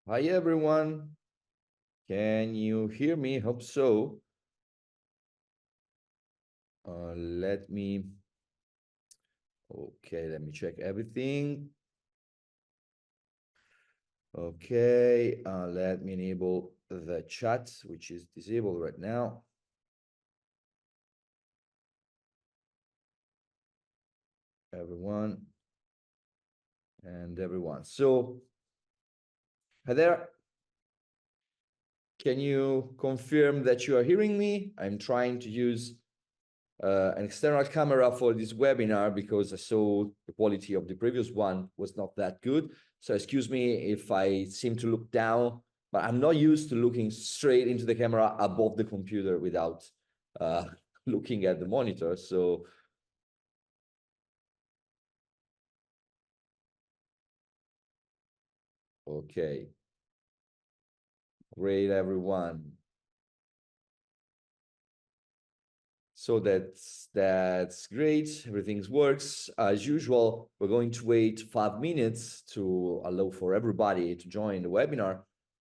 Hi everyone. Can you hear me? Hope so. Let me check everything. Okay, let me enable the chat, which is disabled right now. Everyone and everyone. So, hi there. Can you confirm that you are hearing me? I'm trying to use an external camera for this webinar because I saw the quality of the previous one was not that good. So excuse me if I seem to look down, but I'm not used to looking straight into the camera above the computer without looking at the monitor. So, okay, great everyone. So that's great. Everything works as usual. We're going to wait 5 minutes to allow for everybody to join the webinar,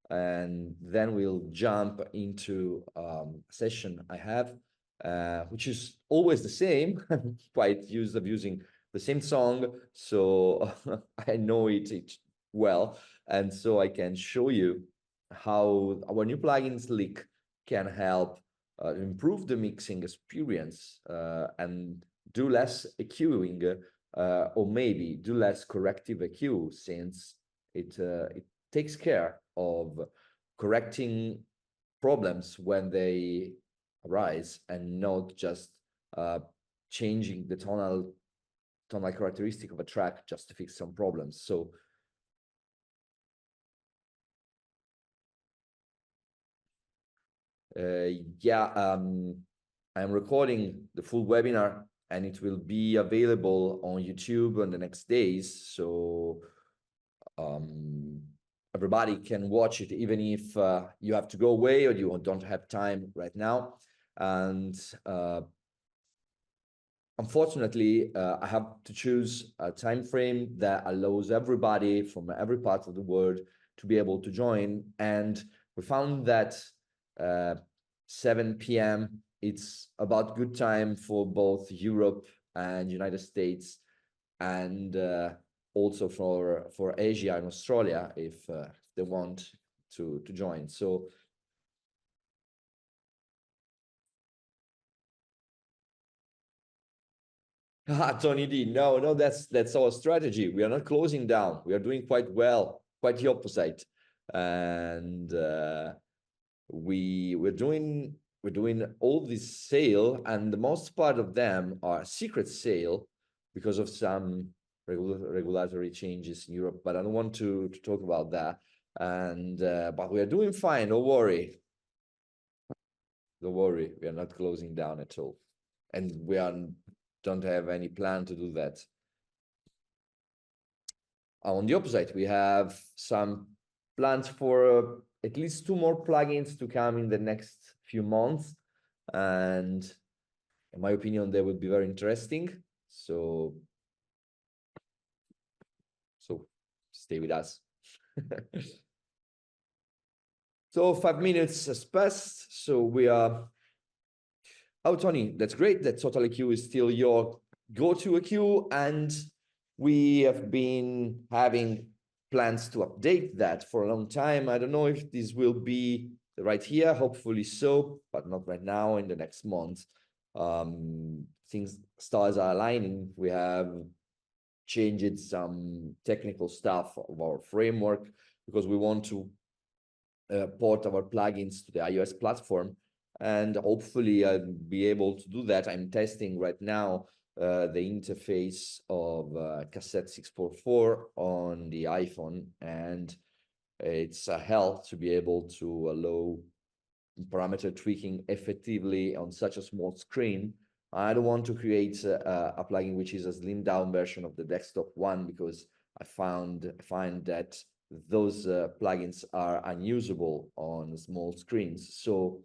and then we'll jump into a session I have, which is always the same. I'm quite used of using the same song, so I know it well, and so I can show you how our new plugin Sleek can help improve the mixing experience and do less EQing or maybe do less corrective EQ, since it takes care of correcting problems when they arise and not just changing the tonal characteristic of a track just to fix some problems. So yeah, I'm recording the full webinar and it will be available on YouTube in the next days. So everybody can watch it, even if you have to go away or you don't have time right now. And unfortunately, I have to choose a time frame that allows everybody from every part of the world to be able to join. And we found that 7 p.m. it's about good time for both Europe and United States, and also for Asia and Australia if they want to join. So Tony D, no, that's our strategy. We are not closing down. We are doing quite well, quite the opposite, and we're doing all this sale, and the most part of them are secret sale because of some regulatory changes in Europe. But I don't want to talk about that. And but we are doing fine. Don't worry. Don't worry. We are not closing down at all, and don't have any plan to do that. On the opposite, we have some plans for at least 2 more plugins to come in the next few months. And in my opinion, they will be very interesting. So stay with us. So 5 minutes has passed. So we are. Oh, Tony, that's great. That Total EQ is still your go-to EQ, and we have been having plans to update that for a long time. I don't know if this will be right here, hopefully so, but not right now. In the next month, things, stars are aligning. We have changed some technical stuff of our framework because we want to port our plugins to the iOS platform, and hopefully I'll be able to do that. I'm testing right now the interface of cassette 644 on the iPhone, and it's a hell to be able to allow parameter tweaking effectively on such a small screen. I don't want to create a plugin which is a slimmed down version of the desktop one, because I find that those plugins are unusable on small screens. So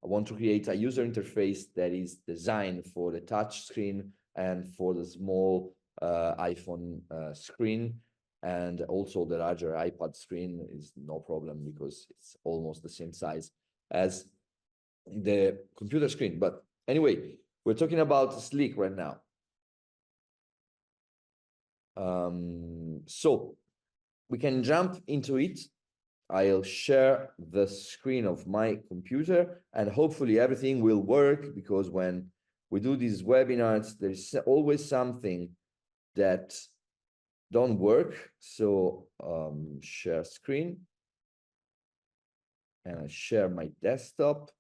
I want to create a user interface that is designed for the touch screen and for the small iPhone screen. And also the larger iPad screen is no problem because it's almost the same size as the computer screen. But anyway, we're talking about Sleek right now. So we can jump into it. I'll share the screen of my computer and hopefully everything will work, because when we do these webinars, there's always something that don't work. So share screen, and I share my desktop.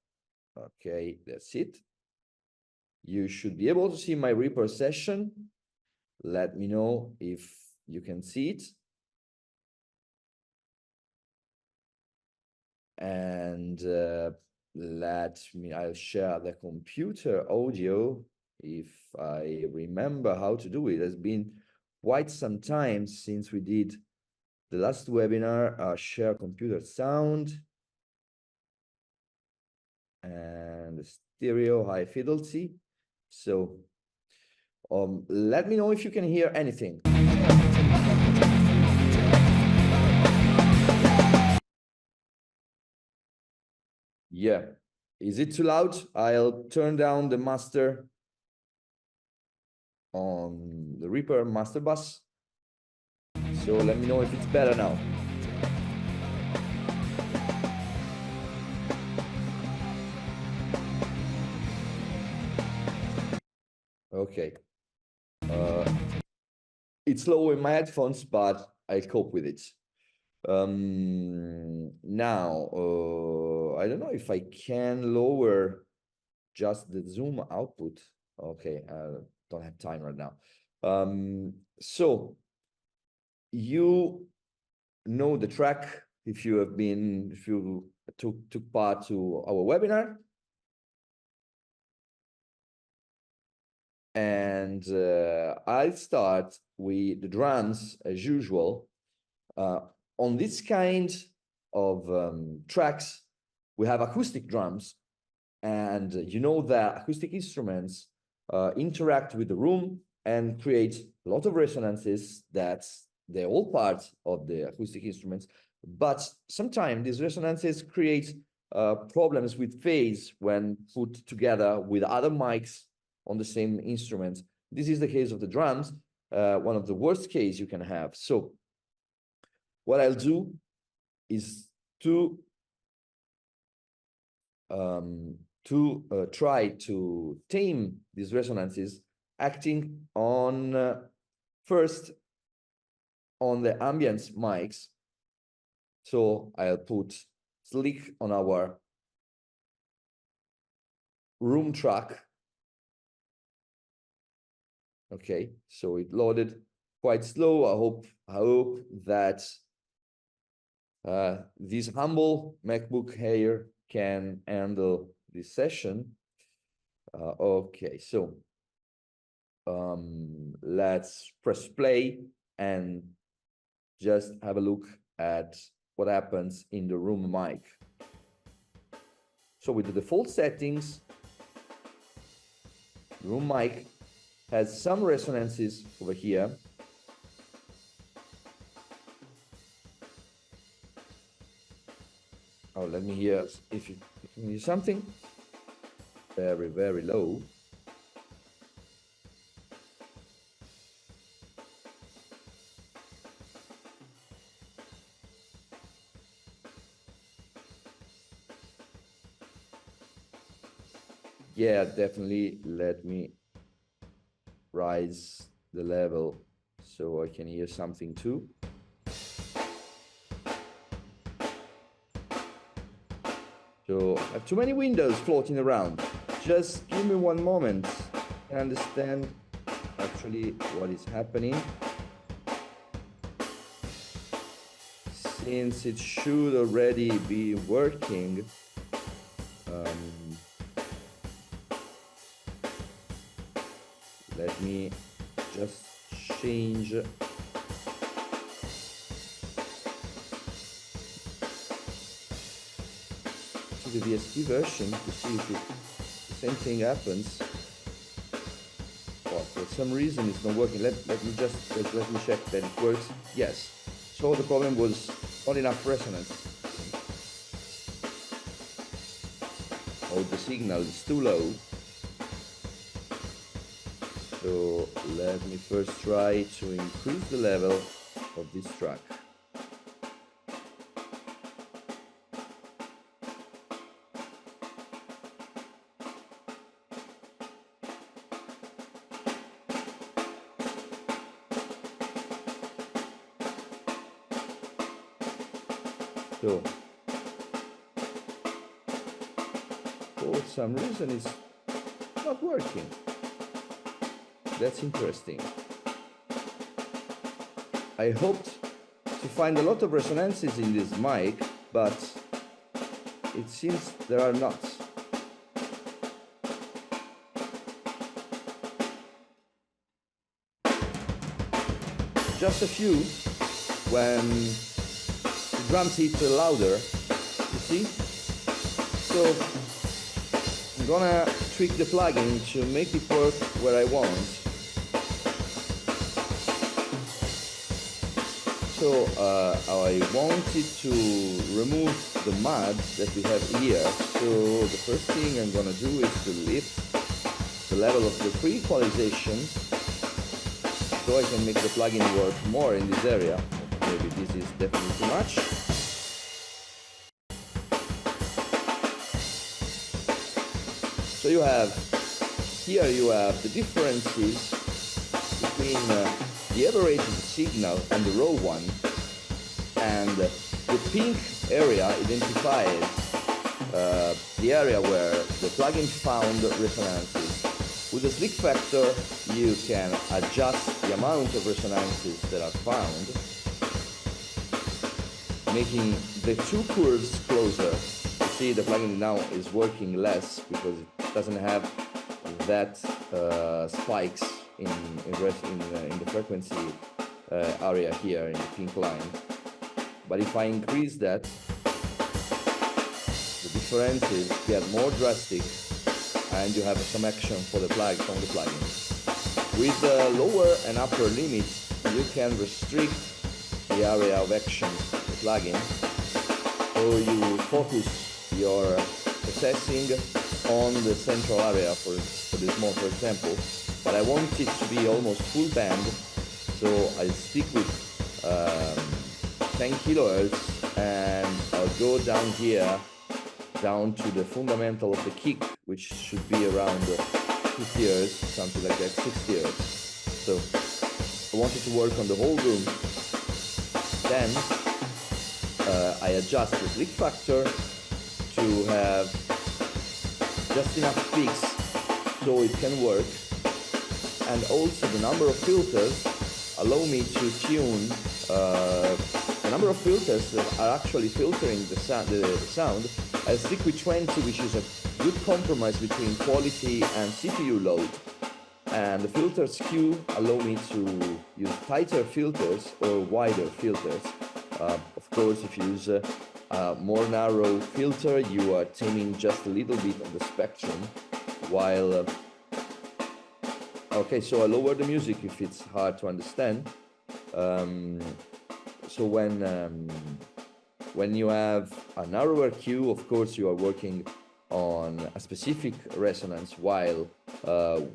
Okay, that's it. You should be able to see my Reaper session. Let me know if you can see it. And I'll share the computer audio if I remember how to do it. It's been quite some time since we did the last webinar. Share computer sound and stereo high fidelity. So let me know if you can hear anything. Yeah, is it too loud? I'll turn down the master on the Reaper master bus. So let me know if it's better now. Okay. It's low in my headphones, but I cope with it. Now, I don't know if I can lower just the Zoom output. Okay, I don't have time right now. So you know the track if you took part to our webinar. And I'll start with the drums as usual. On this kind of tracks, we have acoustic drums, and you know that acoustic instruments interact with the room and create a lot of resonances. That's the whole part of the acoustic instruments. But sometimes these resonances create problems with phase when put together with other mics on the same instrument. This is the case of the drums, one of the worst case you can have. So what I'll do is to try to tame these resonances, acting on first on the ambience mics. So I'll put Sleek on our room track. Okay, so it loaded quite slow. I hope that this humble MacBook Air can handle this session. Okay, so let's press play and just have a look at what happens in the room mic. So with the default settings, the room mic has some resonances over here. Oh, let me hear if you can hear something. Very, very low. Yeah, definitely let me rise the level so I can hear something too. So I have too many windows floating around. Just give me one moment to understand actually what is happening. Since it should already be working, let me just change to the VST version to see if the same thing happens. Oh, let's some reason it's not working. Let me check that it works. Yes. So the problem was not enough resonance. Oh, the signal is too low. So let me first try to increase the level of this track. So for some reason it's not working. That's interesting. I hoped to find a lot of resonances in this mic, but it seems there are not. Just a few when the drums hit louder, you see? So I'm gonna tweak the plugin to make it work where I want. So I wanted to remove the mud that we have here. So the first thing I'm gonna do is to lift the level of the pre-equalization so I can make the plugin work more in this area. Maybe this is definitely too much. So you have the differences between the average signal and the raw one, and the pink area identifies the area where the plugin found resonances. With the sleek factor, you can adjust the amount of resonances that are found, making the two curves closer. You see the plugin now is working less because it doesn't have that spikes in the frequency area here in the pink line. But if I increase that, the differences get more drastic and you have some action from the plugin. With the lower and upper limits, you can restrict the area of action of the plugin, so you focus your processing on the central area for this mode, for example. But I want it to be almost full band, so I'll stick with 10 kilohertz and I'll go down here, down to the fundamental of the kick, which should be around 50 hertz, something like that, 60 hertz. So I want it to work on the whole room. Then I adjust the sleek factor to have just enough peaks so it can work. And also the number of filters allow me to tune the number of filters that are actually filtering the sound. I'll stick with 20, which is a good compromise between quality and CPU load. And the filters Q allow me to use tighter filters or wider filters. Of course, if you use a more narrow filter, you are taming just a little bit of the spectrum, while okay, so I lower the music if it's hard to understand. So when you have a narrower Q, of course you are working on a specific resonance, while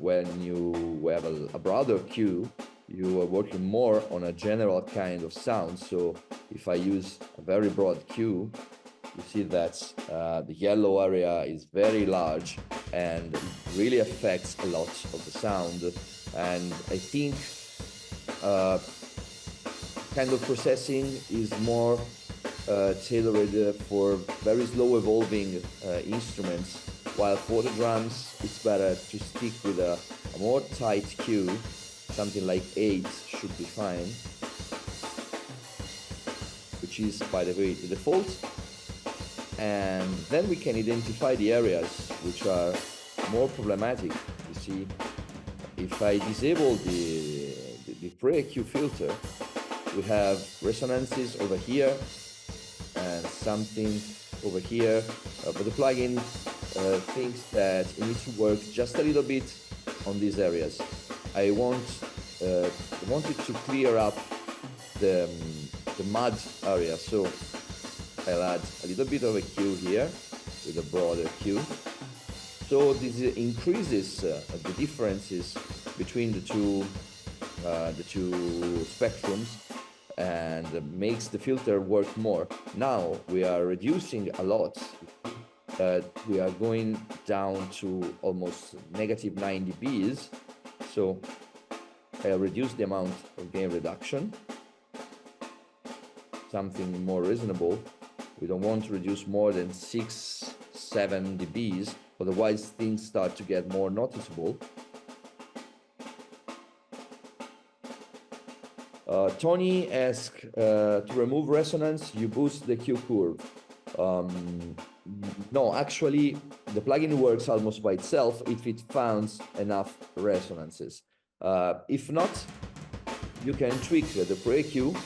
when you have a broader Q, you are working more on a general kind of sound. So if I use a very broad Q, you see that the yellow area is very large and it really affects a lot of the sound. And I think kind of processing is more tailored for very slow evolving instruments, while for the drums it's better to stick with a more tight Q. Something like 8 should be fine, which is, by the way, the default. And then we can identify the areas which are more problematic. You see, if I disable the pre-EQ filter, we have resonances over here and something over here, but the plugin thinks that it needs to work just a little bit on these areas. I wanted to clear up the mud area, so I'll add a little bit of a Q here with a broader Q. So this increases the differences between the two spectrums and makes the filter work more. Now we are reducing a lot. We are going down to almost negative 9 dBs. So I'll reduce the amount of gain reduction, something more reasonable. We don't want to reduce more than 6, 7 dBs, otherwise things start to get more noticeable. Tony asked, to remove resonance, you boost the Q curve. No, actually, the plugin works almost by itself if it finds enough resonances. If not, you can tweak the pre-EQ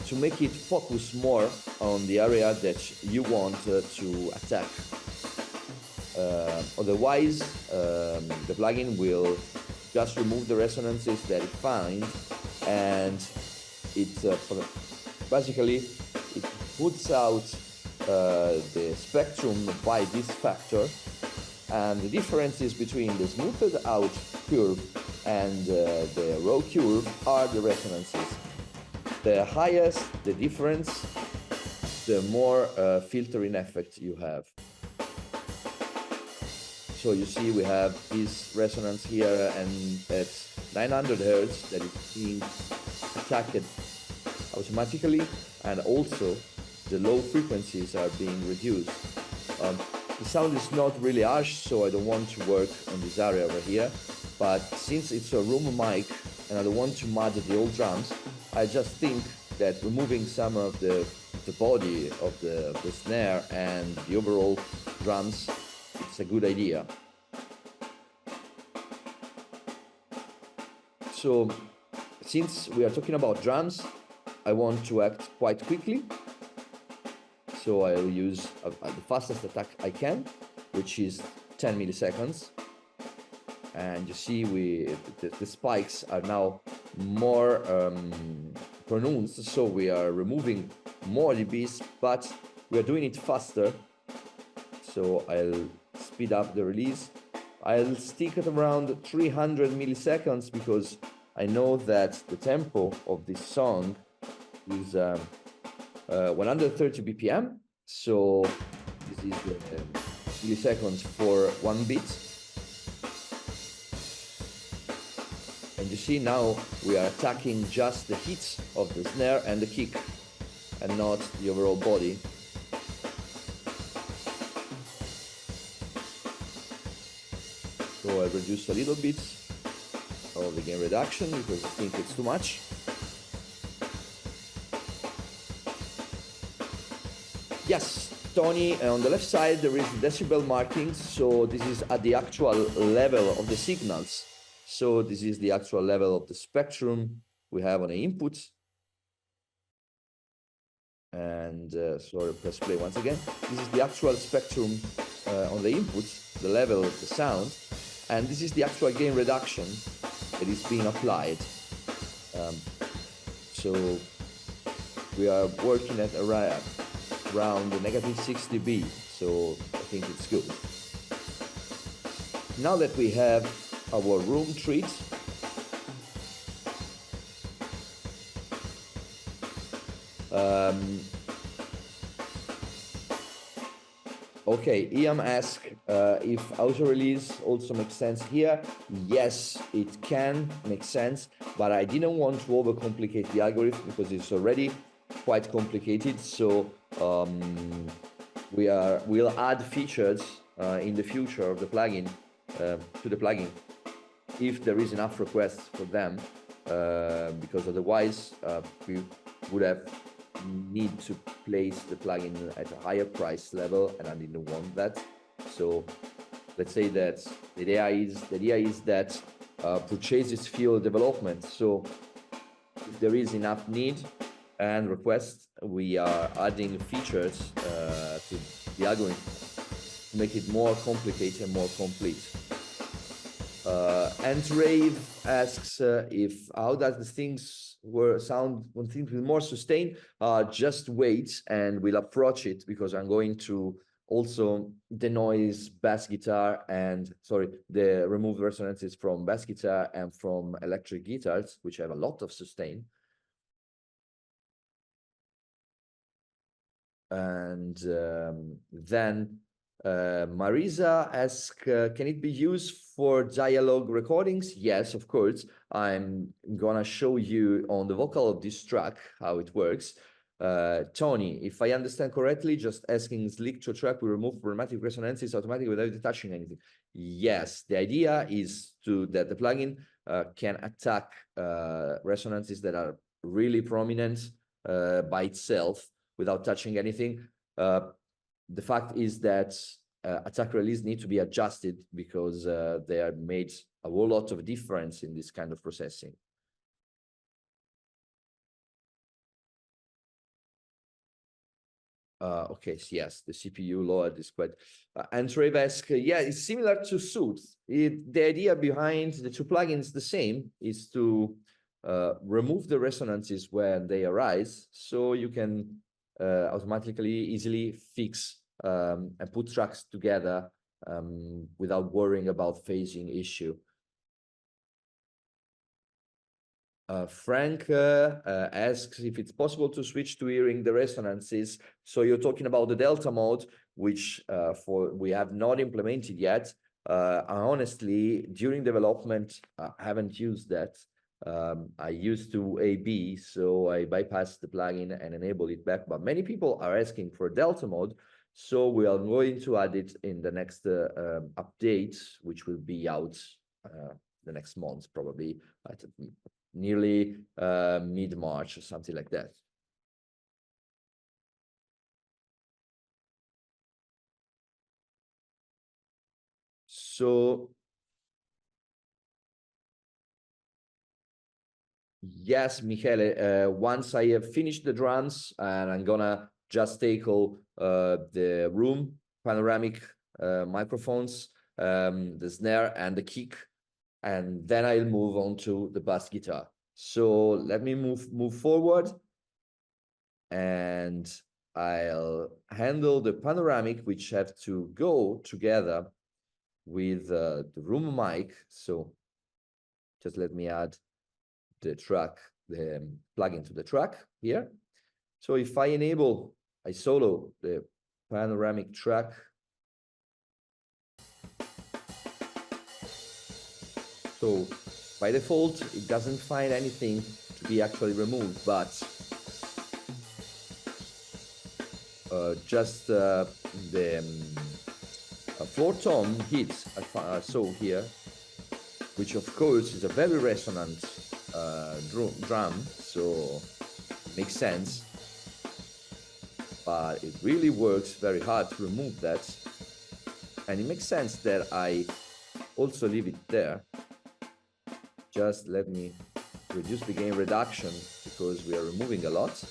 to make it focus more on the area that you want to attack. Otherwise, the plugin will just remove the resonances that it finds, and basically it puts out the spectrum by this factor, and the differences between the smoothed out curve and the raw curve are the resonances. The higher the difference, the more filtering effect you have. So you see we have this resonance here, and at 900 Hertz that is being attacked automatically, and also the low frequencies are being reduced. The sound is not really harsh, so I don't want to work on this area over here, but since it's a room mic and I don't want to mud the old drums, I just think that removing some of the body of the snare and the overall drums, it's a good idea. So since we are talking about drums, I want to act quite quickly. So I'll use the fastest attack I can, which is 10 milliseconds. And you see the spikes are now more pronounced, so we are removing more dBs, but we are doing it faster. So I'll speed up the release. I'll stick at around 300 milliseconds because I know that the tempo of this song is 130 BPM, so this is the milliseconds for 1 beat. And you see now we are attacking just the hits of the snare and the kick, and not the overall body. So I reduce a little bit of the gain reduction because I think it's too much. Yes, Tony, on the left side there is decibel markings, so this is at the actual level of the signals. So this is the actual level of the spectrum we have on the input. And so press play once again. This is the actual spectrum on the input, the level of the sound. And this is the actual gain reduction that is being applied. So we are working at around the negative 6 dB, so I think it's good. Now that we have our room treat, okay, Ian asked if auto release also makes sense here. Yes, it can make sense, but I didn't want to overcomplicate the algorithm because it's already quite complicated. So we'll add features in the future of the plugin to the plugin if there is enough requests for them, because otherwise we would have need to place the plugin at a higher price level, and I didn't want that. So let's say that the idea is that purchases fuel development. So if there is enough need and request, we are adding features to the algorithm to make it more complicated and more complete. And Rave asks if how does the things sound when things with more sustain. Just wait and we'll approach it because I'm going to also denoise bass guitar and the remove resonances from bass guitar and from electric guitars, which have a lot of sustain. And then Marisa asks, can it be used for dialogue recordings? Yes, of course. I'm gonna show you on the vocal of this track how it works. Tony, if I understand correctly, just asking Sleek to track will remove problematic resonances automatically without touching anything. Yes, the idea is that the plugin can attack resonances that are really prominent by itself without touching anything. The fact is that attack release need to be adjusted because they are made a whole lot of difference in this kind of processing. Okay, so yes, the CPU load is quite. And Trevesk, yeah, it's similar to Suits. The idea behind the two plugins the same is to remove the resonances when they arise, so you can automatically easily fix and put tracks together without worrying about phasing issue. Frank asks if it's possible to switch to hearing the resonances. So you're talking about the Delta mode, which we have not implemented yet. Honestly, during development, I haven't used that. I used to AB, so I bypassed the plugin and enable it back. But many people are asking for Delta mode, so we are going to add it in the next update, which will be out the next month, probably at nearly mid-March or something like that. So yes, Michele, once I have finished the drums and I'm gonna just tackle the room panoramic microphones, the snare and the kick, and then I'll move on to the bass guitar. So let me move forward, and I'll handle the panoramic, which have to go together with the room mic. So just let me add the track, the plugin to the track here. So if I solo the panoramic track, so by default, it doesn't find anything to be actually removed, but just the floor tom hits I saw here, which of course is a very resonant drum, so makes sense. But it really works very hard to remove that, and it makes sense that I also leave it there. Just let me reduce the gain reduction because we are removing a lot.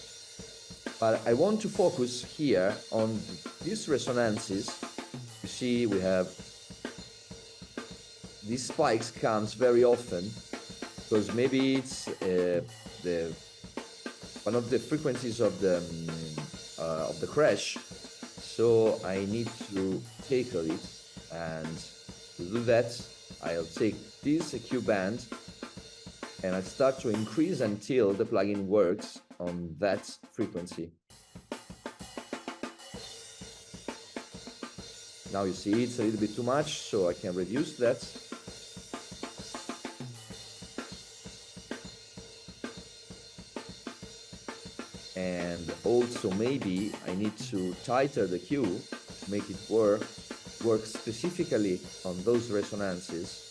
But I want to focus here on these resonances. You see, we have these spikes comes very often because maybe it's one of the frequencies of the crash. So I need to tackle it, and to do that, I'll take this EQ band and I start to increase until the plugin works on that frequency. Now you see it's a little bit too much, so I can reduce that. And also maybe I need to tighten the Q to make it work specifically on those resonances,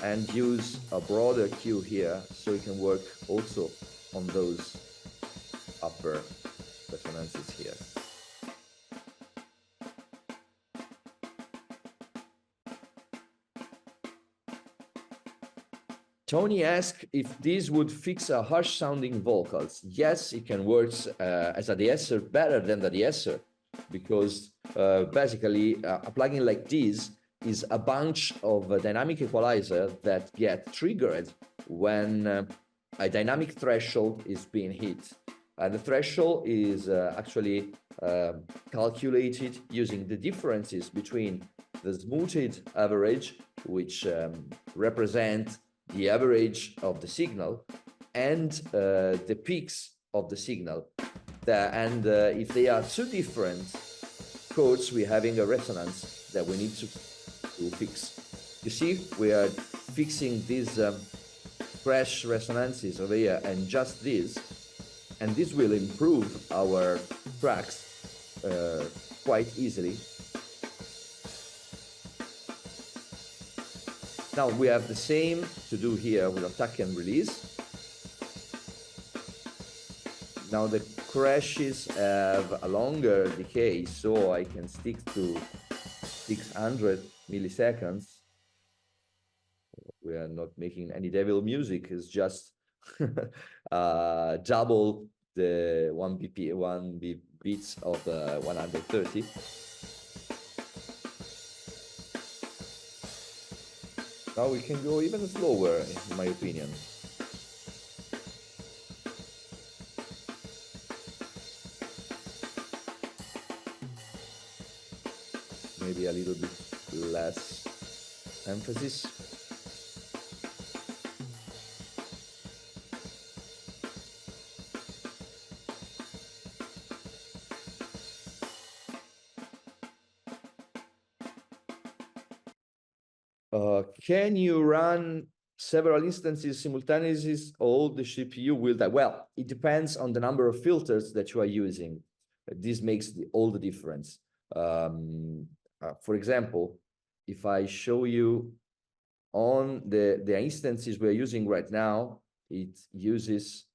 and use a broader Q here so it can work also on those upper resonances here. Tony asked if this would fix a harsh sounding vocals. Yes, it can work as a de-esser better than the de-esser, because basically a plugin like this is a bunch of dynamic equalizer that get triggered when a dynamic threshold is being hit. The threshold is actually calculated using the differences between the smoothed average, which represent the average of the signal, and the peaks of the signal. And if they are two different codes, we're having a resonance that we need to fix. You see, we are fixing these crash resonances over here, and just this, and this will improve our tracks quite easily. Now we have the same to do here with attack and release. Now the crashes have a longer decay, so I can stick to 600 milliseconds. We are not making any devil music, it's just double the 1 beats of 130. Now we can go even slower, in my opinion. Maybe a little bit less emphasis. Can you run several instances simultaneously, or the CPU will die? Well, it depends on the number of filters that you are using. This makes all the difference. For example, if I show you on the instances we're using right now, it uses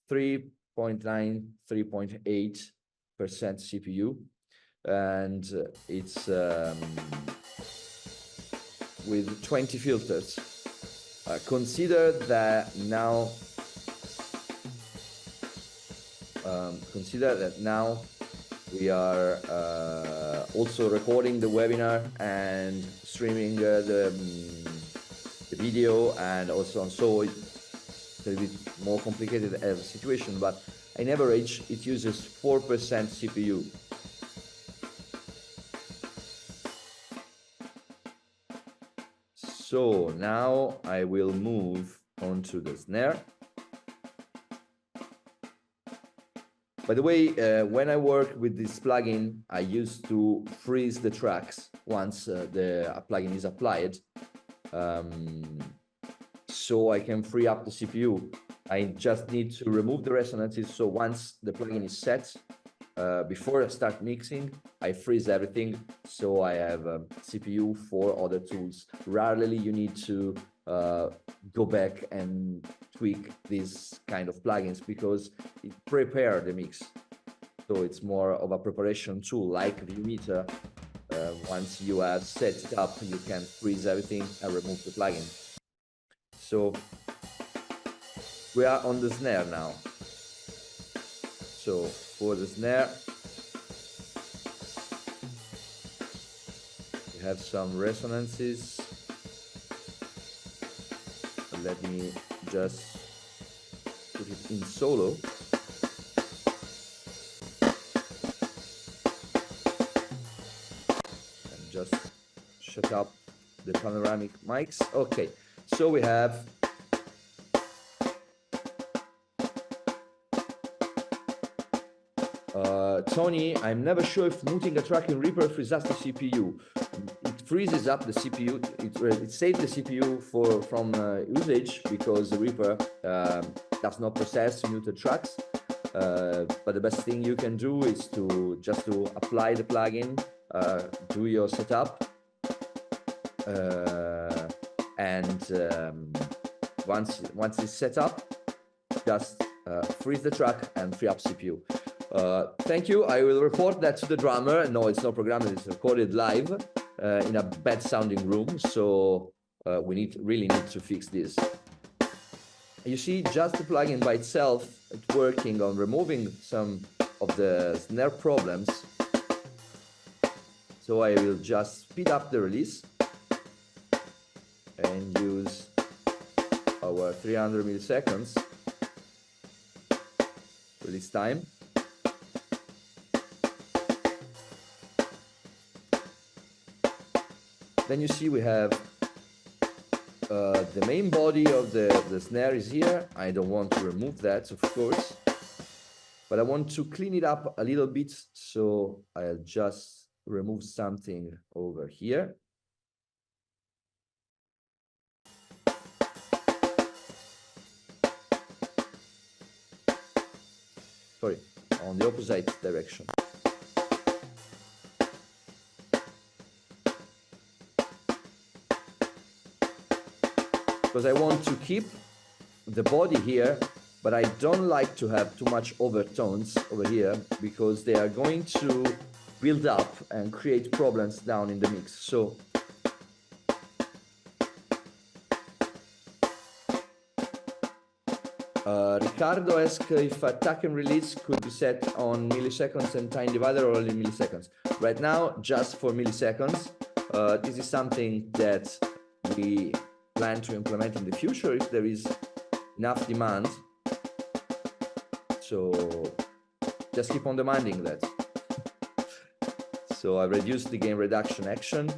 3.9, 3.8% CPU, and it's with 20 filters. Consider that now we are also recording the webinar and streaming the video, and also so it's a little bit more complicated as a situation, but in average it uses 4% CPU. So now I will move on to the snare. By the way, when I work with this plugin, I used to freeze the tracks once the plugin is applied, so I can free up the CPU. I just need to remove the resonances, so once the plugin is set, before I start mixing, I freeze everything, so I have CPU for other tools. Rarely you need to go back and tweak these kind of plugins, because it prepares the mix. So it's more of a preparation tool, like ViewMeter. Once you have set it up, you can freeze everything and remove the plugin. So we are on the snare now. So for the snare, we have some resonances. Let me just put it in solo. And just shut up the panoramic mics. Okay, so we have Tony, I'm never sure if muting a track in Reaper freezes up the CPU. It freezes up the CPU. It saves the CPU from usage, because the Reaper does not process muted tracks. But the best thing you can do is to just apply the plugin, do your setup, and once it's set up, just freeze the track and free up CPU. Thank you. I will report that to the drummer. No, it's not programmed, it's recorded live in a bad sounding room, so we really need to fix this. You see, just the plugin by itself, it's working on removing some of the snare problems. So I will just speed up the release. and use our 300 milliseconds release time. Then you see we have the main body of the snare is here. I don't want to remove that, of course, but I want to clean it up a little bit, so I'll just remove something over here. Sorry, on the opposite direction. Because I want to keep the body here, but I don't like to have too much overtones over here because they are going to build up and create problems down in the mix. So Ricardo asked if attack and release could be set on milliseconds and time divider or only milliseconds. Right now, just for milliseconds. This is something that we plan to implement in the future if there is enough demand. So just keep on demanding that. So I reduced the gain reduction action.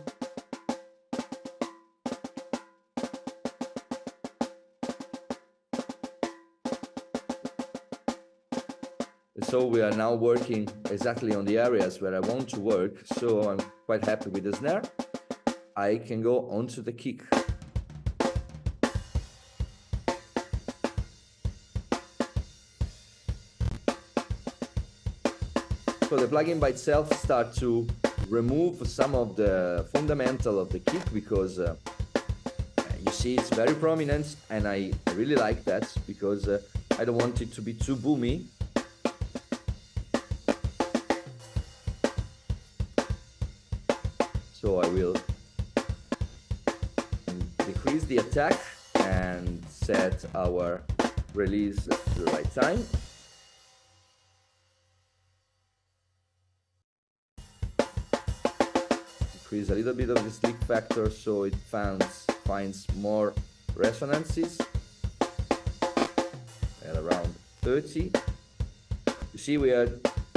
So we are now working exactly on the areas where I want to work. So I'm quite happy with the snare. I can go onto the kick. So the plugin by itself starts to remove some of the fundamental of the kick because you see it's very prominent, and I really like that because I don't want it to be too boomy. So I will decrease the attack and set our release to the right time. Increase a little bit of the sleek factor so it finds more resonances at around 30. You see we are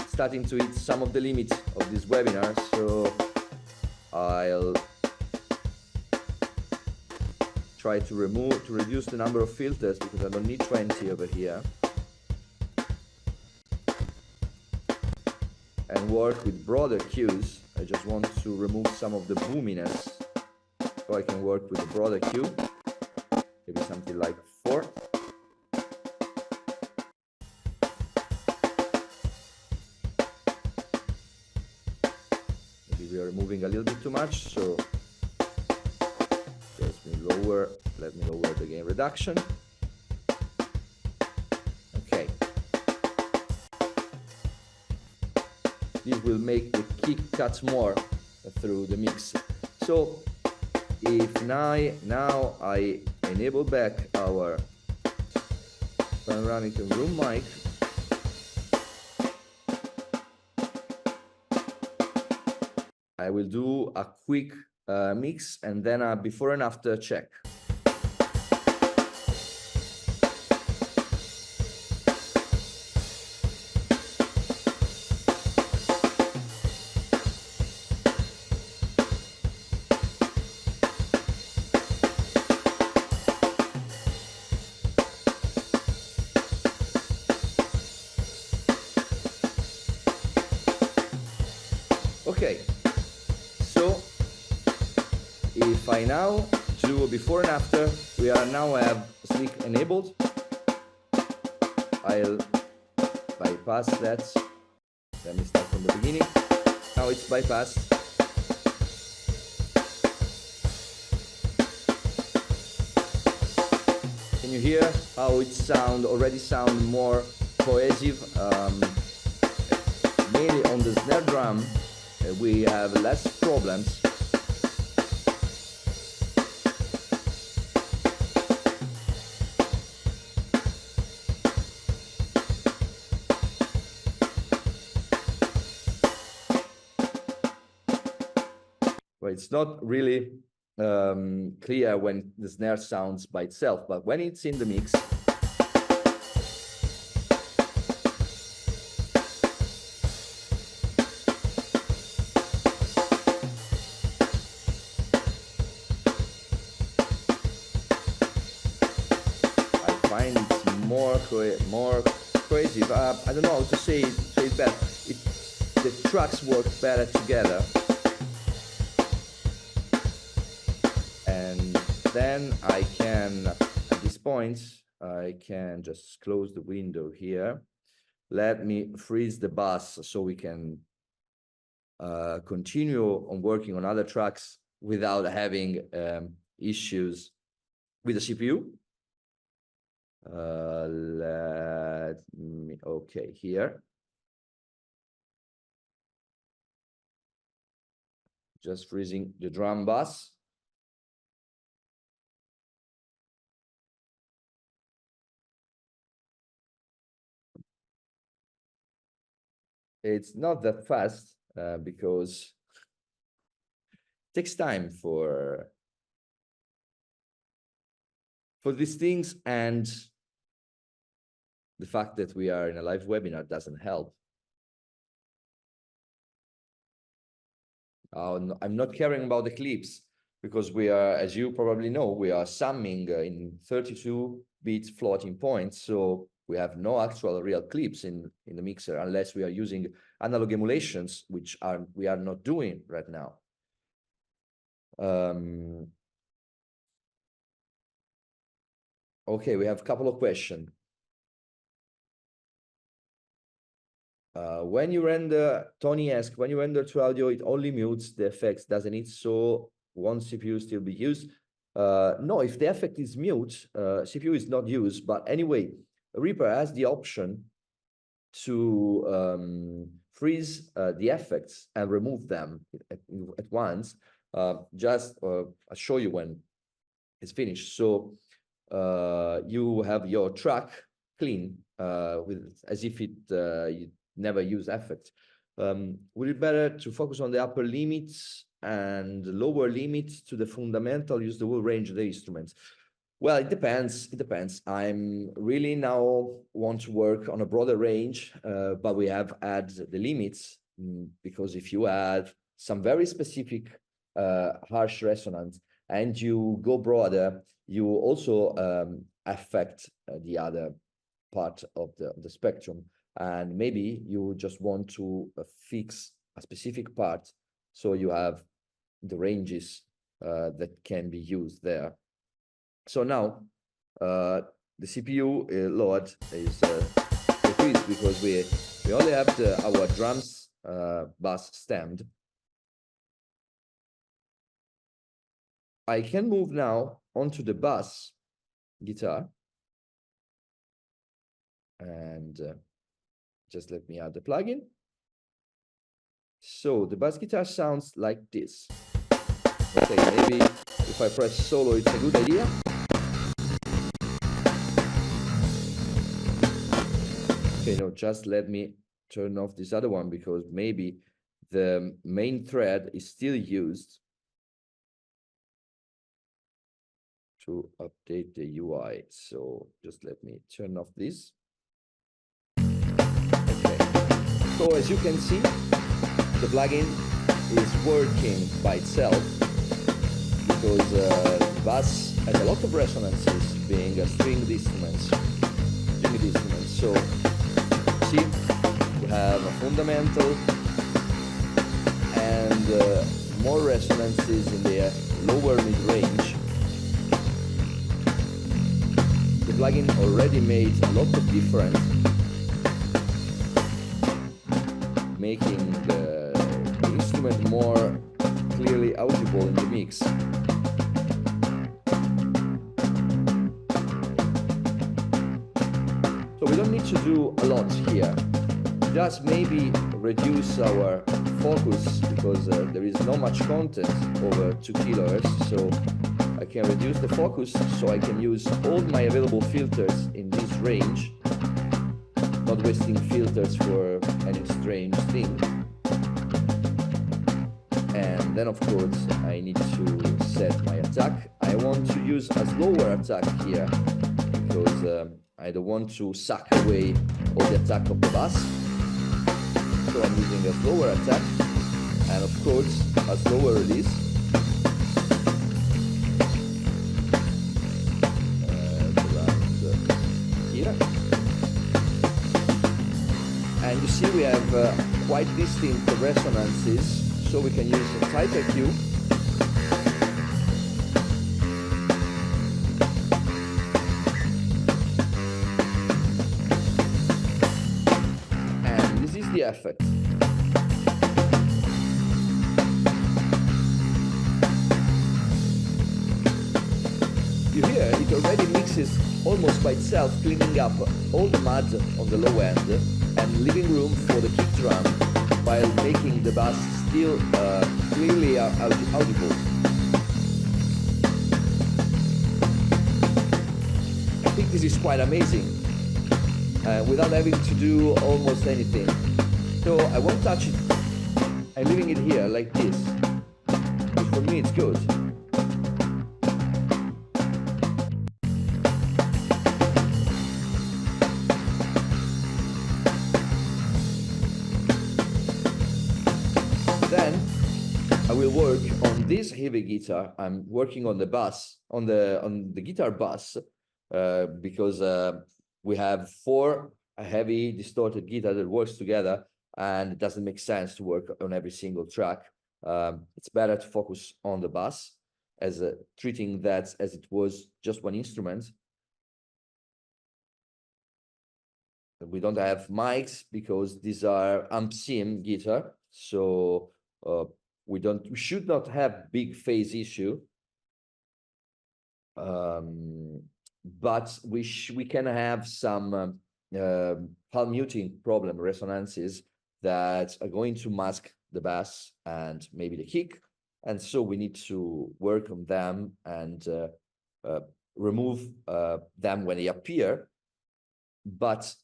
starting to hit some of the limits of this webinar, so I'll try to reduce the number of filters because I don't need 20 over here, and work with broader cues. I just want to remove some of the boominess, so I can work with a broader cue, maybe something like 4. Maybe we are moving a little bit too much, so let me lower the gain reduction. Okay. This will make the kick cut more through the mix. So if now I enable back our panoramic and room mic, I will do a quick mix and then a before and after check. Okay, so if I now do a before and after, we are now have Sleek enabled. I'll bypass that. Let me start from the beginning. Now it's bypassed. Can you hear how it already sound more cohesive? Mainly on the snare drum, we have less problems. But it's not really clear when the snare sounds by itself, but when it's in the mix, I find it's more crazy. I don't know how to say it better. The tracks work better together. And then I can, at this point, I can just close the window here. Let me freeze the bus so we can continue on working on other tracks without having issues with the CPU. Let me, okay, here. Just freezing the drum bus. It's not that fast because it takes time for these things, and the fact that we are in a live webinar doesn't help. I'm not caring about the clips because we are, as you probably know, we are summing in 32-bit floating points. So we have no actual real clips in the mixer unless we are using analog emulations, which we are not doing right now. Okay, we have a couple of questions. When you render, Tony asks, when you render to audio, it only mutes the effects, doesn't it? So one CPU still be used? No, if the effect is mute, CPU is not used. But anyway, Reaper has the option to freeze the effects and remove them at once. I'll show you when it's finished. So you have your track clean with as if you never use effects. Would it better to focus on the upper limits and the lower limits to the fundamental, use the whole range of the instruments? Well, it depends. It depends. I'm really now want to work on a broader range, but we have added the limits because if you add some very specific harsh resonance and you go broader, you also affect the other part of the spectrum. And maybe you just want to fix a specific part, so you have the ranges that can be used there. So now the CPU load is decreased because we only have our drums bus stemmed. I can move now onto the bass guitar, and just let me add the plugin. So the bass guitar sounds like this. Okay, maybe if I press solo, it's a good idea. Okay, no, just let me turn off this other one because maybe the main thread is still used to update the UI. So just let me turn off this. Okay. So as you can see, the plugin is working by itself because the bass has a lot of resonances, being a stringed instrument. So see, you have a fundamental and more resonances in the lower mid-range. The plugin already made a lot of difference, making the instrument more clearly audible in the mix. So we don't need to do a lot here. Just maybe reduce our focus because there is not much content over 2 kHz. So I can reduce the focus so I can use all my available filters in this range, not wasting filters for any strange thing. And then of course I need to set my attack. I want to use a slower attack here because I don't want to suck away all the attack of the bass. So I'm using a slower attack and of course a slower release. Around here. And you see we have quite distinct resonances. So we can use a tighter cue. And this is the effect. You hear it already mixes almost by itself, cleaning up all the mud on the low end and leaving room for the kick drum while making the bass still clearly audible. I think this is quite amazing without having to do almost anything. So I won't touch it. I'm leaving it here like this. For me it's good. Then I will work on this heavy guitar. I'm working on the bass, on the guitar bass, because we have 4 heavy distorted guitar that works together, and it doesn't make sense to work on every single track. It's better to focus on the bass, as treating that as it was just one instrument. We don't have mics because these are amp sim guitar, so we should not have big phase issue, but we can have some palm muting problem resonances that are going to mask the bass and maybe the kick, and so we need to work on them and remove them when they appear. But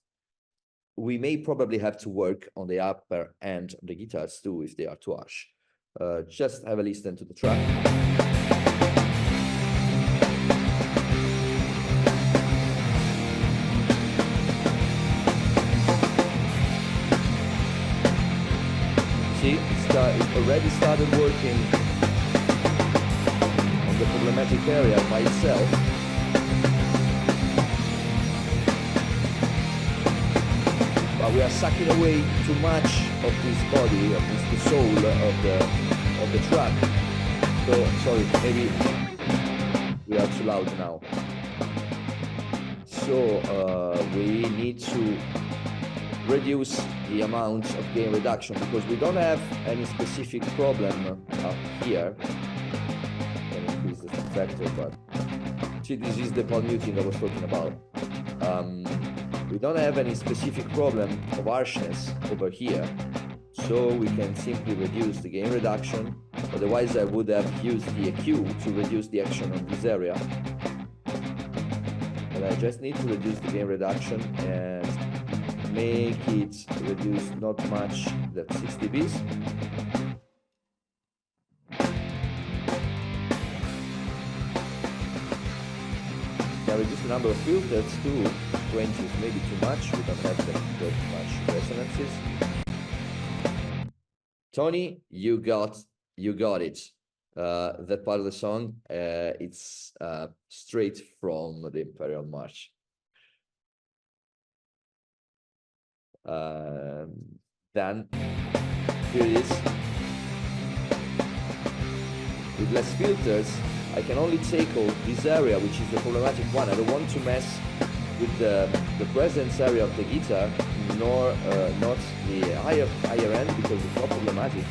we may probably have to work on the upper end of the guitars too if they are too harsh. Just have a listen to the track. See, it already started working on the problematic area by itself. But we are sucking away too much of this body, of this, the soul of the track. So sorry, maybe we are too loud now. So we need to reduce the amount of gain reduction because we don't have any specific problem up here. I can increase the factor, but see, this is the palm muting I was talking about. We don't have any specific problem of harshness over here, so we can simply reduce the gain reduction. Otherwise, I would have used the EQ to reduce the action on this area. But I just need to reduce the gain reduction and make it reduce not much, that's 6 dBs. Now reduce the number of filters to 20 is maybe too much. We don't have that much resonances. Tony, you got it. That part of the song, it's straight from the Imperial March. Then here it is. With less filters, I can only tackle this area, which is the problematic one. I don't want to mess with the presence area of the guitar, nor not the higher end because it's not problematic.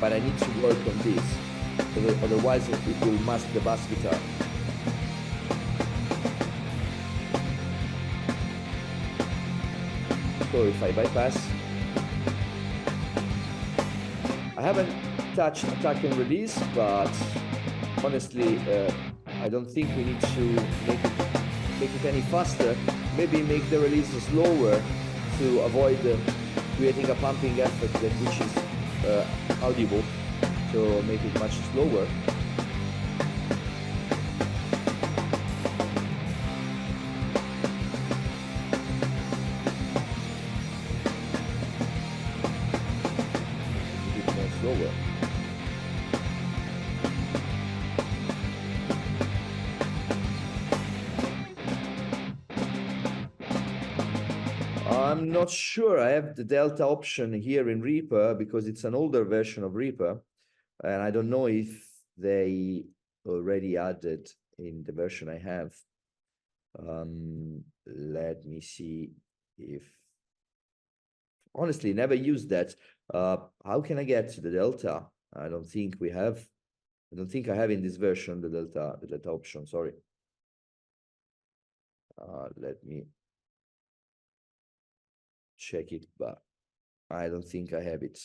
But I need to work on this, otherwise it will mask the bass guitar. So if I bypass, I haven't touched attack and release, but honestly, I don't think we need to make it any faster. Maybe make the release slower to avoid creating a pumping effect which is audible. So make it much slower. A bit more slower. I'm not sure. I have the Delta option here in Reaper because it's an older version of Reaper. And I don't know if they already added in the version I have. Let me see if, honestly, never used that. How can I get to the Delta? I don't think we have. I don't think I have in this version the Delta option, sorry. Let me check it, but I don't think I have it.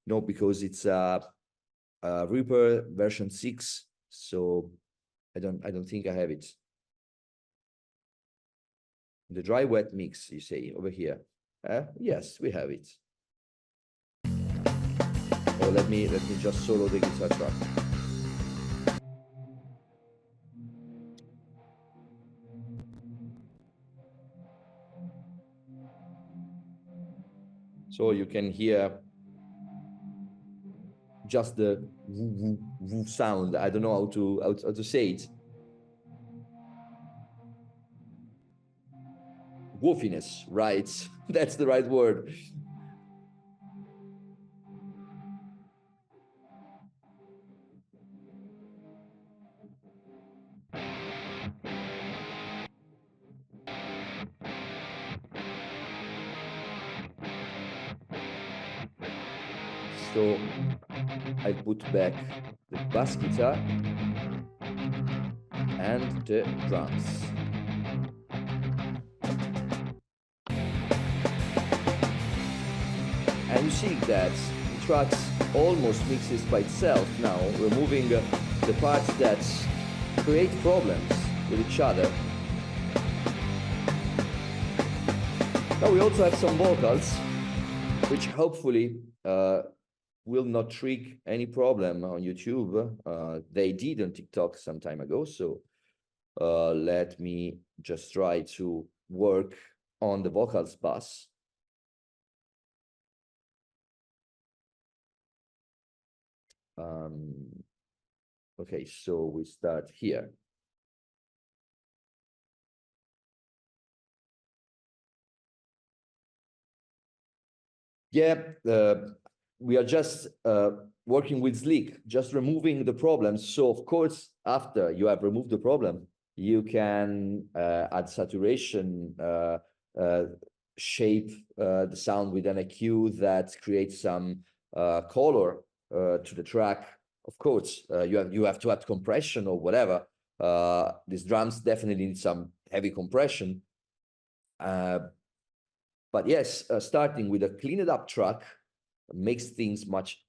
No, because it's Reaper version 6, so I don't think I have it. The dry wet mix, you say over here. Yes, we have it. Oh, let me just solo the guitar track. So you can hear just the woo, woo, woo sound. I don't know how to say it. Woofiness, right? That's the right word. So I put back the bass guitar and the drums. And you see that the track almost mixes by itself now, removing the parts that create problems with each other. Now we also have some vocals, which hopefully will not trigger any problem on YouTube. They did on TikTok some time ago, so let me just try to work on the vocals bass. Okay, so we start here. Yeah, we are just working with Sleek, just removing the problems. So of course, after you have removed the problem, you can add saturation, shape the sound with an EQ that creates some color to the track. Of course, you have to add compression or whatever. These drums definitely need some heavy compression. But yes, starting with a cleaned up track makes things much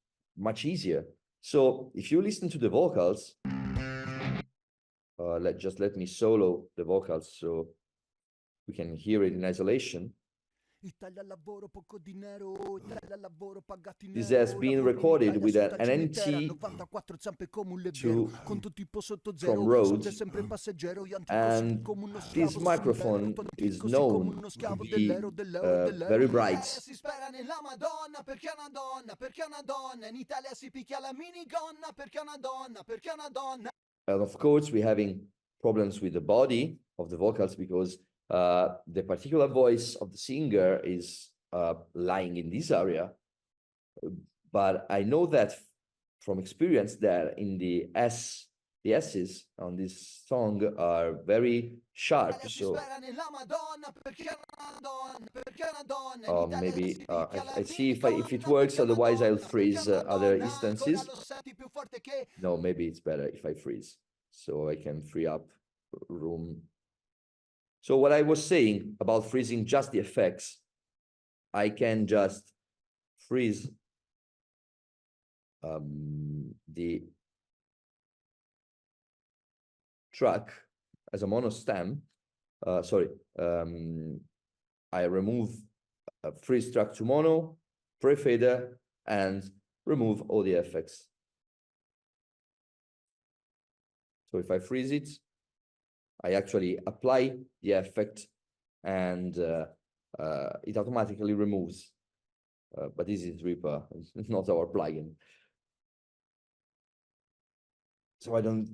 easier. So if you listen to the vocals, let me solo the vocals so we can hear it in isolation. This has been recorded with an NT2 from Rode, and this microphone is known to be very bright. And of course, we're having problems with the body of the vocals because the particular voice of the singer is lying in this area. But I know that from experience that in the S's on this song are very sharp. So maybe I see if it works, otherwise I'll freeze other instances. No, maybe it's better if I freeze, so I can free up room. So what I was saying about freezing just the effects, I can just freeze the track as a mono stem. I remove a freeze track to mono, pre-fader, and remove all the effects. So if I freeze it, I actually apply the effect and it automatically removes. But this is Reaper, it's not our plugin. So I don't,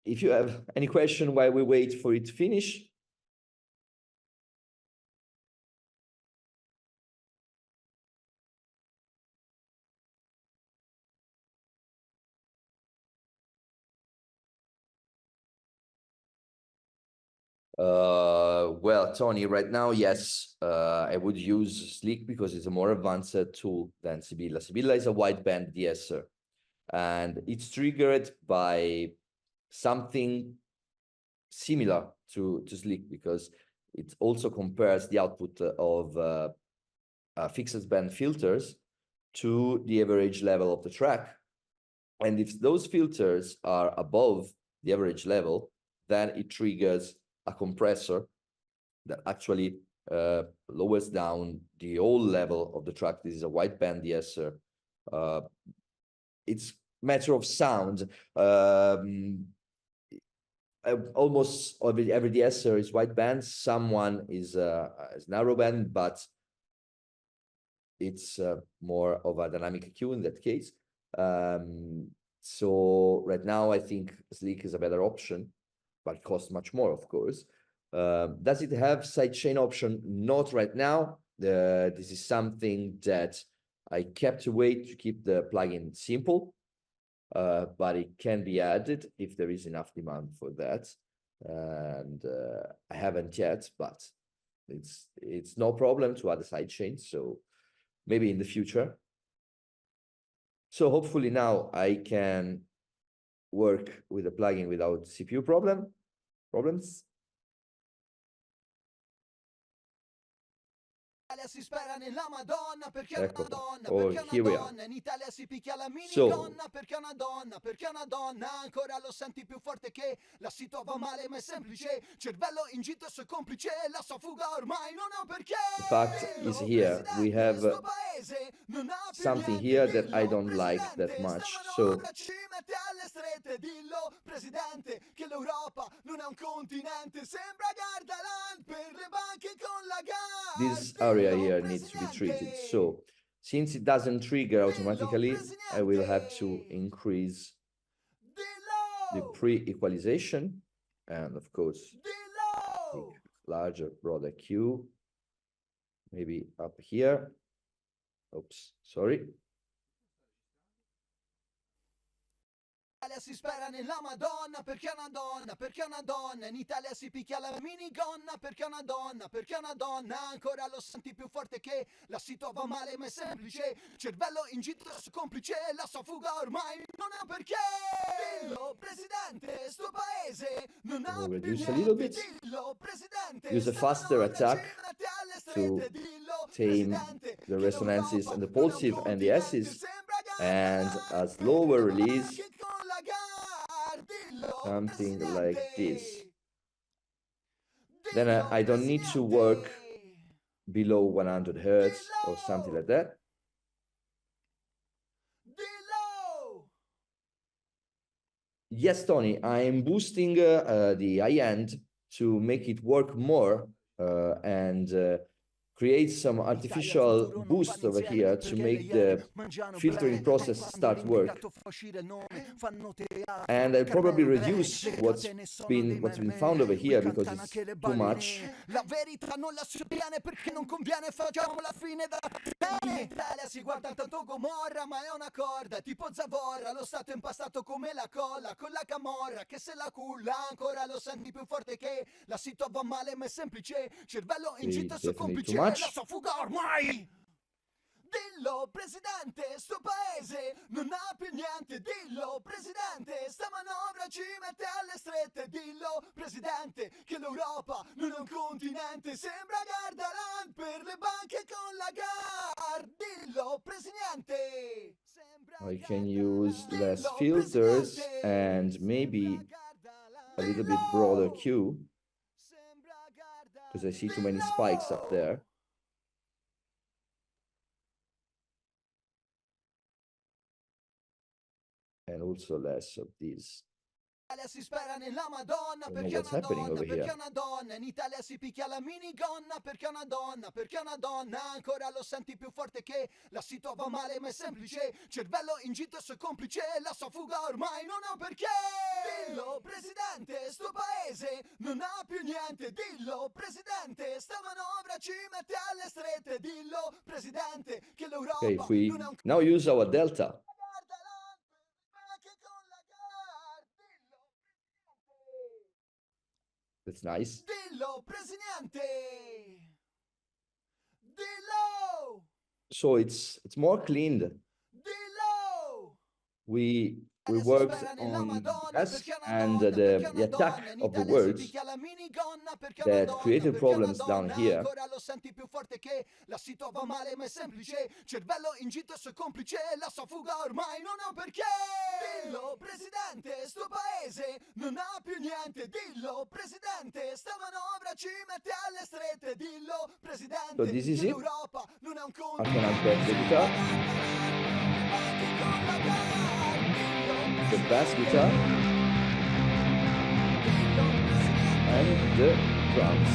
if you have any question while we wait for it to finish. Well, Tony, right now, yes, I would use Sleek because it's a more advanced tool than Sibilla. Sibilla is a wideband de-esser, and it's triggered by something similar to Sleek because it also compares the output of fixed band filters to the average level of the track. And if those filters are above the average level, then it triggers a compressor that actually lowers down the whole level of the track. This is a wideband de-esser. It's matter of sound. Almost every de-esser is wideband. Someone is narrowband, but it's more of a dynamic EQ in that case. So right now, I think Sleek is a better option, but it costs much more, of course. Does it have sidechain option? Not right now. This is something that I kept away to keep the plugin simple, but it can be added if there is enough demand for that. And I haven't yet, but it's no problem to add a sidechain. So maybe in the future. So hopefully now I can work with the plugin without CPU problems. Si spera nella Madonna perché è Ecco, una donna, oh, perché è here una we are. donna, in Italia si picchia la So, minigonna perché è una donna, perché è una donna, ancora lo senti più forte che la si trova male ma è semplice, cervello in giro e suo complice, la sua fuga ormai non ha perché. the fact is here, we have something here that I don't like that much. So ci mette alle strette, dillo Presidente che l'Europa non è un continente, sembra Gardaland per le banche con la this area here needs to be treated. So since it doesn't trigger automatically, I will have to increase the pre-equalization and of course make larger, broader Q, maybe up here. Oops, sorry. Si spera nella Madonna perché è una donna, perché è una donna, in Italia si picchia la minigonna perché è una donna, perché è una donna, ancora lo senti più forte che la si trova male ma è semplice, cervello in giro su complice, la sua fuga ormai non ha perché. Dillo Presidente, sto paese non ha We'll più reduce a little niente, bit. dillo Presidente, Use a faster attack to tame the resonances and the pulsive and the S's, and a slower release, something like this. Then I don't need to work below 100 hertz or something like that. Yes, Tony, I'm boosting the high end to make it work more and create some artificial boost over here to make the filtering process start work. And I'll probably reduce what's been found over here because it's too much. La verità non la si ottiene perché non conviene, facciamo la fine da bene. Italia si guarda tanto Gomorra, ma è una corda tipo zavorra, lo stato impastato come la colla con la camorra che se la culla ancora lo senti più forte che la si trova male ma è semplice, cervello in gita su complice, la sua fuga ormai. Dillo Presidente, sto paese non ha più niente, dillo Presidente, sta manovra ci mette alle strette, dillo Presidente che l'Europa non è un continente, sembra Gardaland per le banche con la GAR, dillo Presidente. I can use less filters and maybe a little bit broader Q because I see too many spikes up there. and also less of this. Italia si spera nella Madonna I don't know perché è what's una happening donna, over perché here. è una donna. In Italia si picchia la minigonna perché è una donna, perché è una donna. Ancora lo senti più forte che la si trova male ma è semplice. Cervello ingito e suo complice, la sua fuga ormai non ha un perché. Dillo presidente, sto paese non ha più niente. Dillo presidente, sta manovra ci mette alle strette. Dillo presidente che l'Europa Okay, if we non è un now use our delta, that's nice. Dillo, presidente! Dillo! So it's more cleaned. Dillo! We Si worked spera nella on Madonna S perché è una and donna, perché è the una attack donna. In of the Italia si words picchia la minigonna perché è una that donna, created perché è una problems down donna. here. Ancora lo senti più forte che la si trova male ma è semplice. Cervello ingito e suo complice, la sua fuga ormai non ha un perché. Dillo presidente, sto paese non ha più niente. Dillo presidente, sta manovra ci mette alle strette. Dillo presidente So this is che it. l'Europa non è un conto. I can unpack the guitar, the bass guitar, and the drums.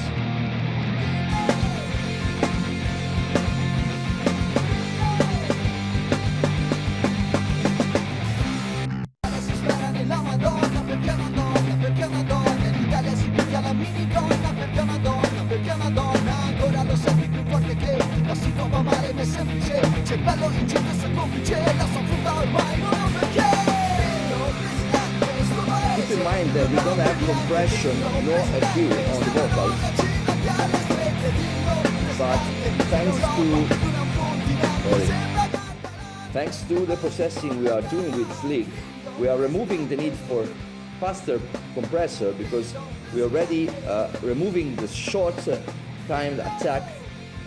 Si spera nella Madonna perché è una donna, perché è una donna. In Italia si picchia la minigonna perché è una donna, perché è una donna. Ancora lo senti più forte che la si trova male ma è semplice. Cervello ingito e suo complice, la sua fuga ormai non ha un perché. Dillo presidente, sto paese Keep in mind that we don't have compression nor EQ on the vocals, but thanks to the processing we are doing with Sleek, we are removing the need for faster compressor because we are already removing the short timed attack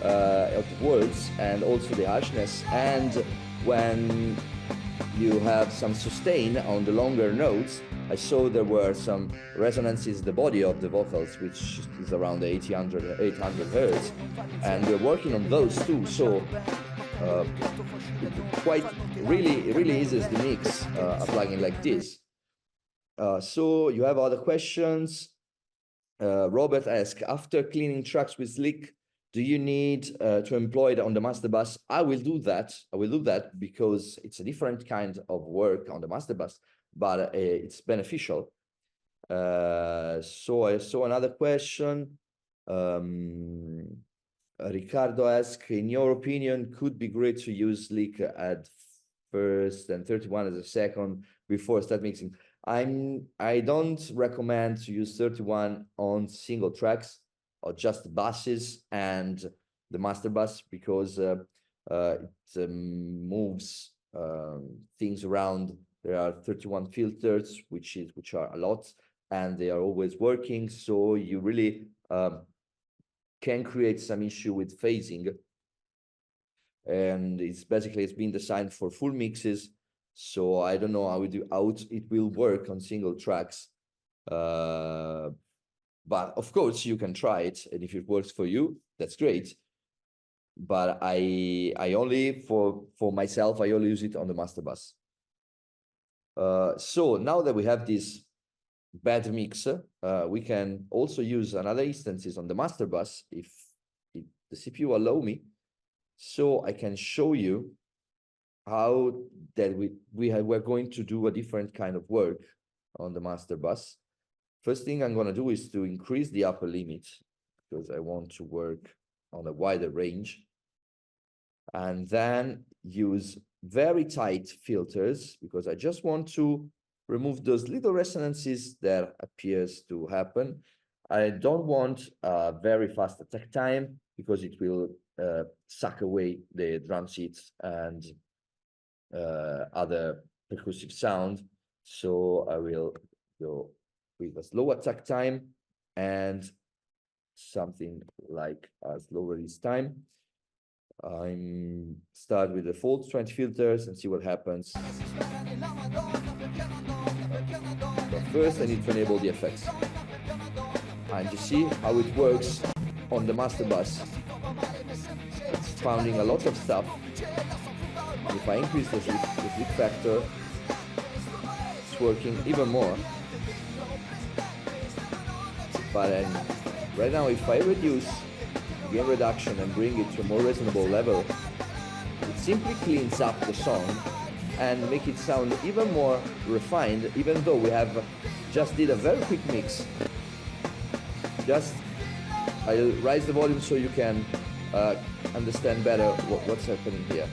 of the words and also the harshness. And when you have some sustain on the longer notes, I saw there were some resonances in the body of the vocals, which is around 800 hertz, and we're working on those too. So it quite really eases the mix, a plugin like this. So you have other questions. Robert asked, after cleaning tracks with Sleek, do you need to employ it on the master bus? I will do that. I will do that because it's a different kind of work on the master bus, but it's beneficial. So I saw another question. Ricardo asked, in your opinion, could be great to use Sleek at first and 31 as a second before start mixing? I don't recommend to use 31 on single tracks or just buses and the master bus because it moves things around. There are 31 filters, which are a lot, and they are always working. So you really can create some issue with phasing. And it's been designed for full mixes. So I don't know how it will work on single tracks. But of course you can try it, and if it works for you, that's great. But I only for myself, I only use it on the master bus. So now that we have this bad mix, we can also use another instances on the master bus if the CPU allow me. So I can show you how that we're going to do a different kind of work on the master bus. First thing I'm going to do is to increase the upper limit because I want to work on a wider range, and then use very tight filters because I just want to remove those little resonances that appears to happen. I don't want a very fast attack time because it will suck away the drum seats and other percussive sound. So I will go with a slow attack time and something like a slow release time. I'm start with the default 20 filters and see what happens. But first I need to enable the effects. And you see how it works on the master bus. It's founding a lot of stuff. If I increase the sleep factor, it's working even more. But right now, if I reduce gain reduction and bring it to a more reasonable level, it simply cleans up the song and make it sound even more refined, even though we have just did a very quick mix. I'll raise the volume so you can understand better what's happening here.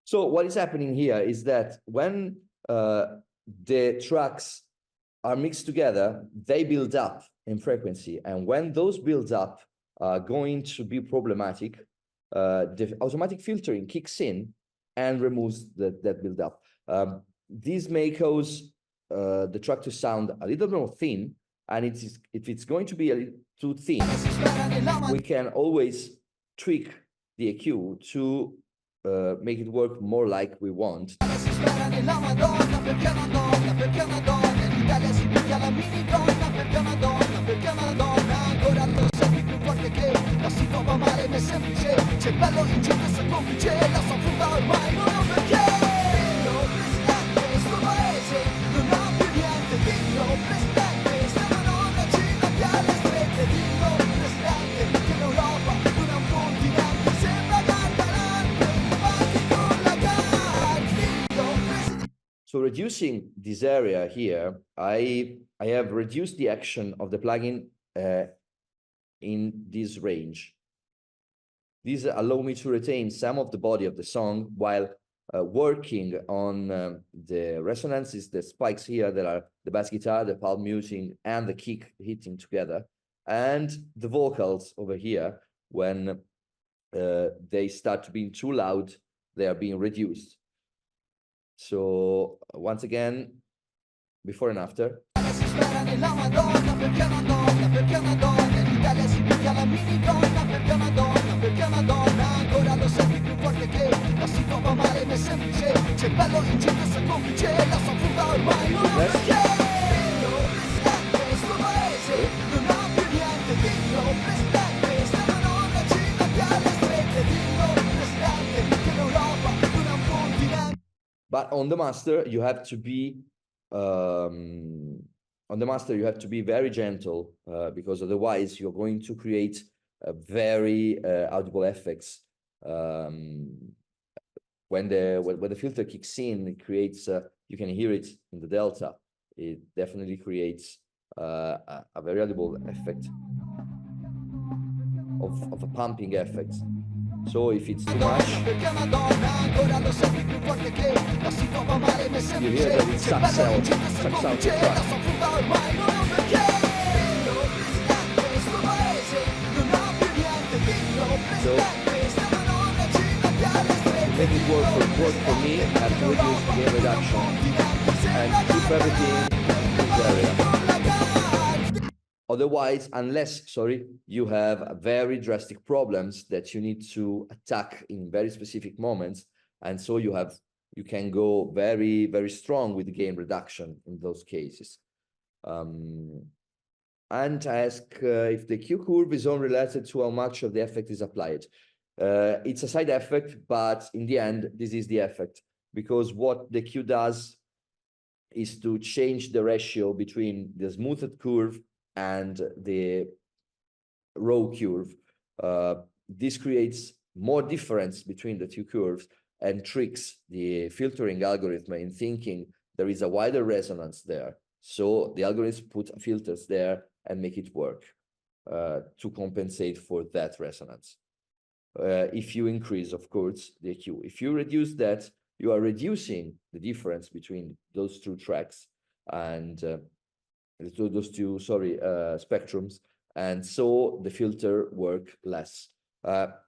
So what is happening here is that when the tracks are mixed together, they build up in frequency. And when those build up are going to be problematic, the automatic filtering kicks in and removes that build up. This may cause the track to sound a little more thin. And if it's going to be a little too thin, we can always tweak the EQ to make it work more like we want. So reducing this area here, I have reduced the action of the plugin in this range. These allow me to retain some of the body of the song while working on the resonances, the spikes here that are the bass guitar, the palm muting, and the kick hitting together, and the vocals over here. When they start being too loud, they are being reduced. So once again, before and after. But on the master, you have to be very gentle because otherwise you're going to create very audible effects. When the filter kicks in, it creates you can hear it in the delta. It definitely creates a very audible effect of a pumping effect. So if it's too much, you hear that it sucks out the track. So to make it work for me, I have to reduce the gain reduction and keep everything in this area. Otherwise, unless, you have very drastic problems that you need to attack in very specific moments, and so you can go very, very strong with the gain reduction in those cases. And ask if the Q curve is unrelated to how much of the effect is applied. It's a side effect, but in the end, this is the effect, because what the Q does is to change the ratio between the smoothed curve and the raw curve. This creates more difference between the two curves and tricks the filtering algorithm in thinking there is a wider resonance there. So the algorithm put filters there and make it work to compensate for that resonance. If you increase, of course, the EQ. If you reduce that, you are reducing the difference between those two tracks and those two spectrums, and so the filter work less.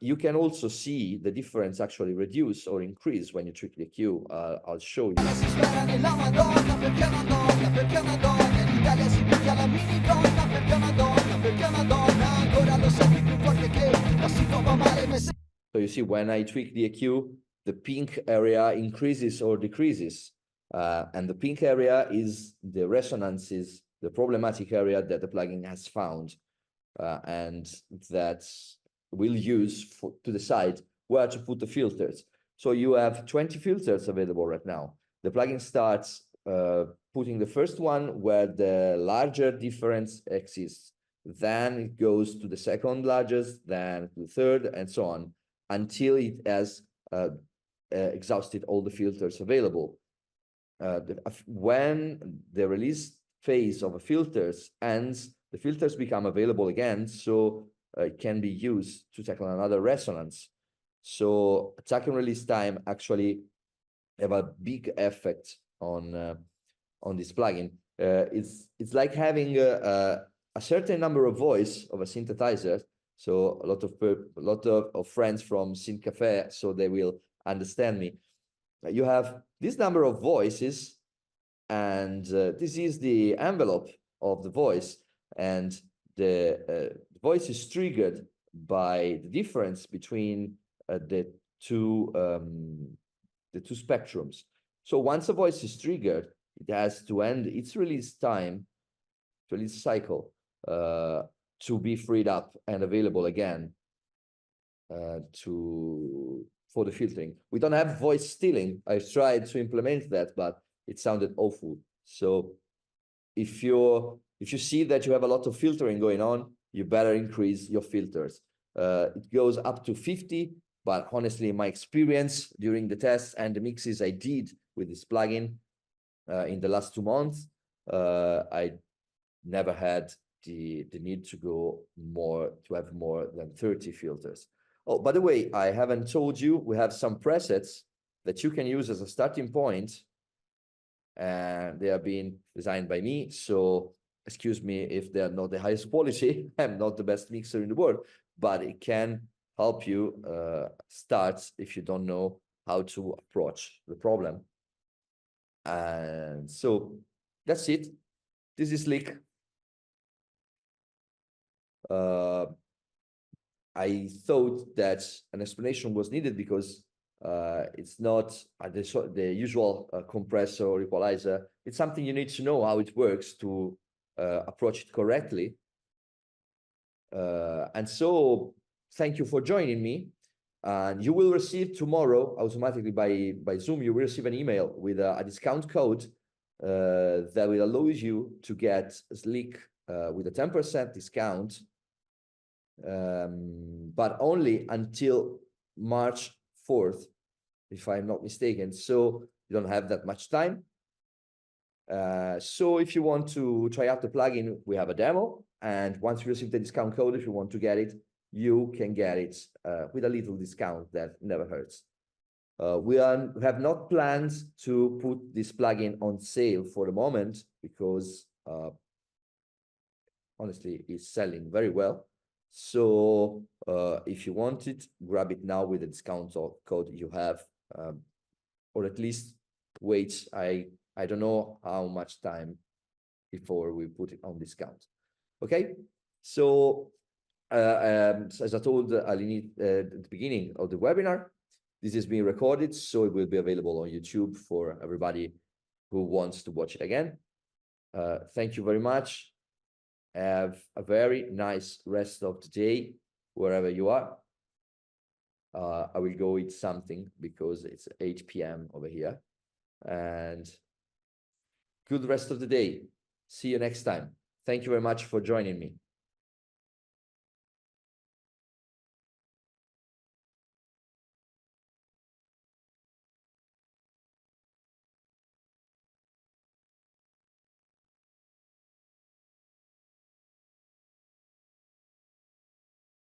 You can also see the difference actually reduce or increase when you tweak the EQ. I'll show you. Si spera nella Madonna perché è una donna, perché è una donna. In Italia si picchia la minigonna perché è una donna, perché è una donna. Ancora lo senti più forte che la si trova male me. So you see, when I tweak the EQ, the pink area increases or decreases. And the pink area is the resonances, the problematic area that the plugin has found. And that we'll use to decide where to put the filters. So you have 20 filters available right now. The plugin starts putting the first one where the larger difference exists. Then it goes to the second largest, then to the third, and so on, until it has exhausted all the filters available. When the release phase of the filters ends, the filters become available again, so it can be used to tackle another resonance. So attack and release time actually have a big effect on this plugin. It's like having a certain number of voice of a synthesizer. So a lot of friends from Synth Cafe, so they will understand me. You have this number of voices, and this is the envelope of the voice, and the voice is triggered by the difference between the two spectrums. So once a voice is triggered, it has to end its release time, release cycle, to be freed up and available again for the filtering. We don't have voice stealing. I've tried to implement that, but it sounded awful. So if you see that you have a lot of filtering going on, you better increase your filters. It goes up to 50, but honestly, in my experience during the tests and the mixes I did with this plugin in the last 2 months, I never had the need to have more than 30 filters. Oh, by the way, I haven't told you, we have some presets that you can use as a starting point, and they are being designed by me. So excuse me if they are not the highest quality. I'm not the best mixer in the world, but it can help you start if you don't know how to approach the problem. And so that's it. This is Sleek. I thought that an explanation was needed because it's not the usual compressor or equalizer. It's something you need to know how it works to approach it correctly. And so thank you for joining me. And you will receive tomorrow automatically by Zoom, you will receive an email with a discount code that will allow you to get Sleek with a 10% discount, but only until March 4th, if I'm not mistaken. So you don't have that much time. So if you want to try out the plugin, we have a demo. And once you receive the discount code, if you want to get it, you can get it with a little discount that never hurts. We have not planned to put this plugin on sale for the moment because honestly, it's selling very well. So if you want it, grab it now with the discount code you have, or at least wait. I don't know how much time before we put it on discount. Okay, so as I told Aline at the beginning of the webinar, this is being recorded, so it will be available on YouTube for everybody who wants to watch it again. Thank you very much. Have a very nice rest of the day, wherever you are. I will go eat something because it's 8 p.m. over here. And good rest of the day. See you next time. Thank you very much for joining me.